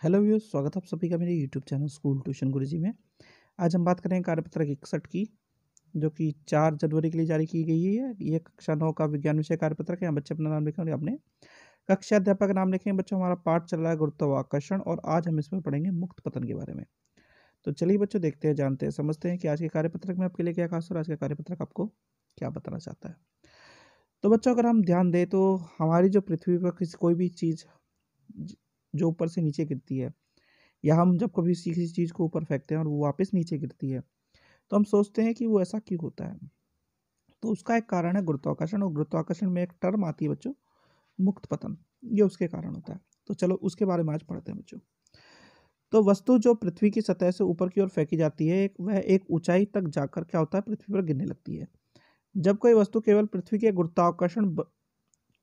Hello viewers, स्वागत है आप सभी का मेरे यूट्यूब चैनल स्कूल ट्यूशन गुरुजी में। आज हम बात करेंगे कार्यपत्रक 61 की, जो कि 4 जनवरी के लिए जारी की गई है। ये कक्षा 9 का विज्ञान विषय कार्यपत्रक है। यहाँ बच्चे अपना नाम लिखेंगे, अपने कक्षा अध्यापक का नाम लिखेंगे। बच्चों, हमारा पाठ चल रहा है गुरुत्वाकर्षण और आज हम इसमें पढ़ेंगे मुक्त पतन के बारे में। तो चलिए बच्चों, देखते हैं, जानते हैं, समझते हैं कि आज के कार्यपत्रक में आपके लिए क्या खास और आज का कार्यपत्रक आपको क्या बताना चाहता है। तो बच्चों, अगर हम ध्यान दें तो हमारी जो पृथ्वी पर किसी कोई भी चीज़ जो ऊपर से नीचे गिरती है, या हम जब कभी किसी चीज़ को ऊपर फेंकते हैं और वो वापस नीचे गिरती है, तो हम सोचते हैं कि वो ऐसा क्यों होता है। तो उसका एक कारण है गुरुत्वाकर्षण, और गुरुत्वाकर्षण में एक टर्म आती है बच्चों, मुक्त पतन। ये उसके कारण होता है। तो चलो उसके बारे में आज पढ़ते हैं बच्चों। तो वस्तु जो पृथ्वी की सतह से ऊपर की ओर फेंकी जाती है, वह एक ऊंचाई तक जाकर क्या होता है, पृथ्वी पर गिरने लगती है। जब कोई वस्तु केवल पृथ्वी के गुरुत्वाकर्षण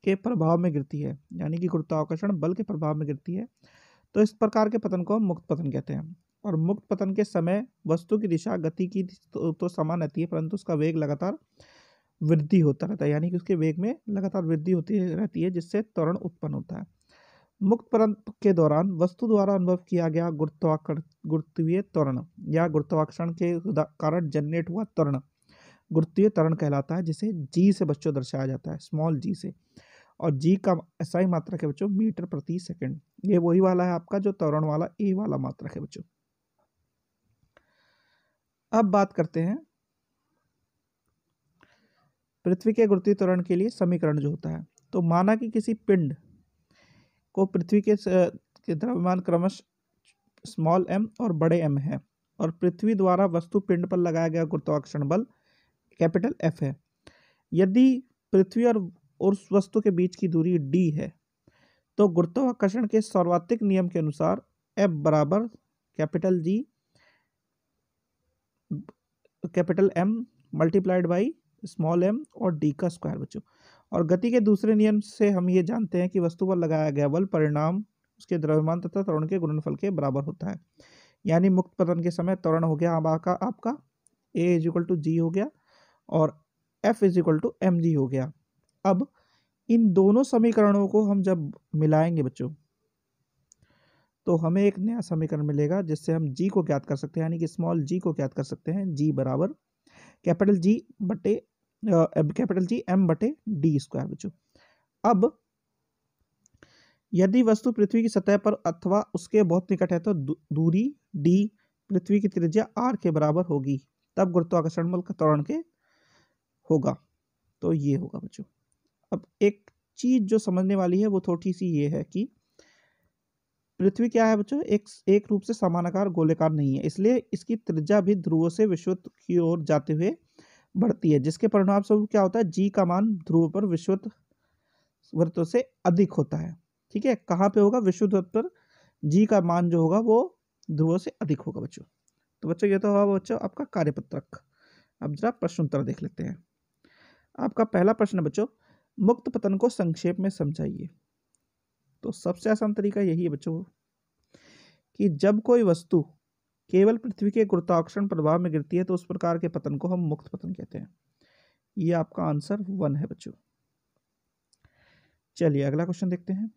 के प्रभाव में गिरती है, यानी कि गुरुत्वाकर्षण बल के प्रभाव में गिरती है, तो इस प्रकार के पतन को हम मुक्त पतन कहते हैं। और मुक्त पतन के समय वस्तु की दिशा गति की तो समान रहती है, परंतु उसका वेग लगातार वृद्धि होता रहता है, यानी कि उसके वेग में लगातार वृद्धि होती रहती है, जिससे त्वरण उत्पन्न होता है। मुक्त पतन के दौरान वस्तु द्वारा अनुभव किया गया गुरुत्वीय त्वरण या गुरुत्वाकर्षण के कारण जनरेट हुआ त्वरण गुरुत्वीय त्वरण कहलाता है, जिसे जी से बच्चों दर्शाया जाता है, स्मॉल जी से। और जी का एसआई मात्रक है बच्चों, मीटर प्रति सेकंड। ये वही वाला है आपका जो त्वरण वाला ए वाला मात्रक है बच्चों। अब बात करते हैं पृथ्वी के गुरुत्वीय त्वरण के लिए समीकरण जो होता है। तो माना कि किसी पिंड को पृथ्वी के द्रव्यमान क्रमश स्मॉल एम और बड़े एम है, और पृथ्वी द्वारा वस्तु पिंड पर लगाया गया गुरुत्वाकर्षण बल कैपिटल एफ है। यदि पृथ्वी और उस वस्तु के बीच की दूरी डी है, तो गुरुत्वाकर्षण के सार्वत्रिक नियम के अनुसार एफ बराबर capital G capital M multiplied by small m और डी का स्क्वायर बच्चों। और गति के दूसरे नियम से हम ये जानते हैं कि वस्तु पर लगाया गया बल परिणाम उसके द्रव्यमान तथा त्वरण के गुणनफल के बराबर होता है। यानी मुक्त पतन के समय त्वरण हो गया आपका a is equal to g हो गया, और f is equal to m g हो गया। अब इन दोनों समीकरणों को हम जब मिलाएंगे बच्चों, तो हमें एक नया समीकरण मिलेगा, जिससे हम जी को ज्ञात कर सकते हैं, यानी कि स्मॉल जी को ज्ञात कर सकते हैं। जी बराबर कैपिटल जी बटे कैपिटल जी एम बटे डी स्क्वायर बच्चों। अब यदि वस्तु पृथ्वी की सतह पर अथवा उसके बहुत निकट है, तो दूरी डी पृथ्वी की त्रिज्या आर के बराबर होगी, तब गुरुत्वाकर्षण बल का त्वरण के होगा। तो ये होगा बच्चों। अब एक चीज जो समझने वाली है वो थोड़ी सी ये है कि पृथ्वी क्या है बच्चों, एक रूप से समानाकार गोलेकार नहीं है, इसलिए इसकी त्रिज्या भी ध्रुवों से विषुवत की ओर जाते हुए बढ़ती है, जिसके परिणाम स्वरूप क्या होता है, जी का मान ध्रुव पर विषुवत वृत्तों से अधिक होता है। ठीक है, कहाँ पे होगा, विषुवत वृत्त पर जी का मान जो होगा वो ध्रुवों से अधिक होगा बच्चों। तो बच्चों, ये तो हुआ बच्चों आपका कार्यपत्रक। अब जरा प्रश्न उत्तर देख लेते हैं। आपका पहला प्रश्न है बच्चों, मुक्त पतन को संक्षेप में समझाइए। तो सबसे आसान तरीका यही है बच्चों कि जब कोई वस्तु केवल पृथ्वी के गुरुत्वाकर्षण प्रभाव में गिरती है, तो उस प्रकार के पतन को हम मुक्त पतन कहते हैं। ये आपका आंसर 1 है बच्चों। चलिए अगला क्वेश्चन देखते हैं।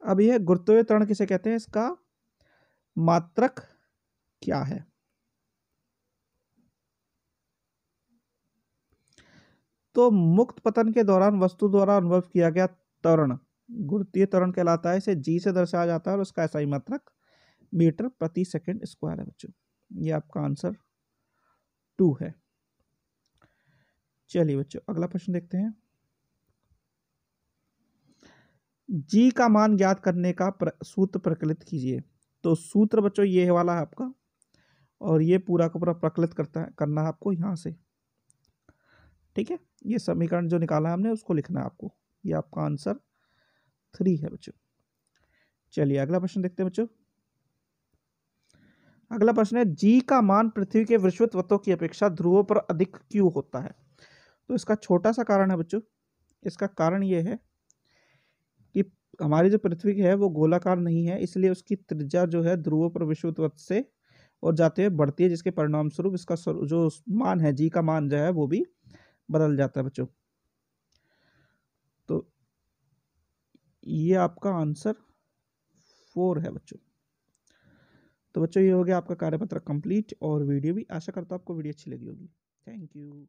अब यह गुरुत्वीय त्वरण किसे कहते हैं, इसका मात्रक क्या है। तो मुक्त पतन के दौरान वस्तु द्वारा अनुभव किया गया त्वरण गुरुत्वीय त्वरण कहलाता है। इसे जी से दर्शाया जाता है और उसका एसआई मात्रक मीटर प्रति सेकंड स्क्वायर है बच्चों। ये आपका आंसर 2 है। चलिए बच्चों अगला प्रश्न देखते हैं। जी का मान ज्ञात करने का सूत्र प्रकलित कीजिए। तो सूत्र बच्चों ये वाला है आपका, और ये पूरा का पूरा प्रकलित करना है आपको यहाँ से। ठीक है, ये समीकरण जो निकाला है हमने उसको लिखना है आपको। ये आपका आंसर 3 है बच्चों। चलिए अगला प्रश्न देखते हैं बच्चों। अगला प्रश्न है, जी का मान पृथ्वी के विषुवत वृत्तों की अपेक्षा ध्रुवों पर अधिक क्यों होता है। तो इसका छोटा सा कारण है बच्चों। इसका कारण ये है कि हमारी जो पृथ्वी है वो गोलाकार नहीं है, इसलिए उसकी त्रिज्या जो है ध्रुवों पर विषुवत वृत्त से और जाते हुए बढ़ती है, जिसके परिणाम स्वरूप इसका जो मान है, जी का मान जो है वो भी बदल जाता है बच्चों। तो ये आपका आंसर 4 है बच्चों। तो बच्चों ये हो गया आपका कार्यपत्र कंप्लीट और वीडियो भी। आशा करता हूँ आपको वीडियो अच्छी लगी होगी। Thank you.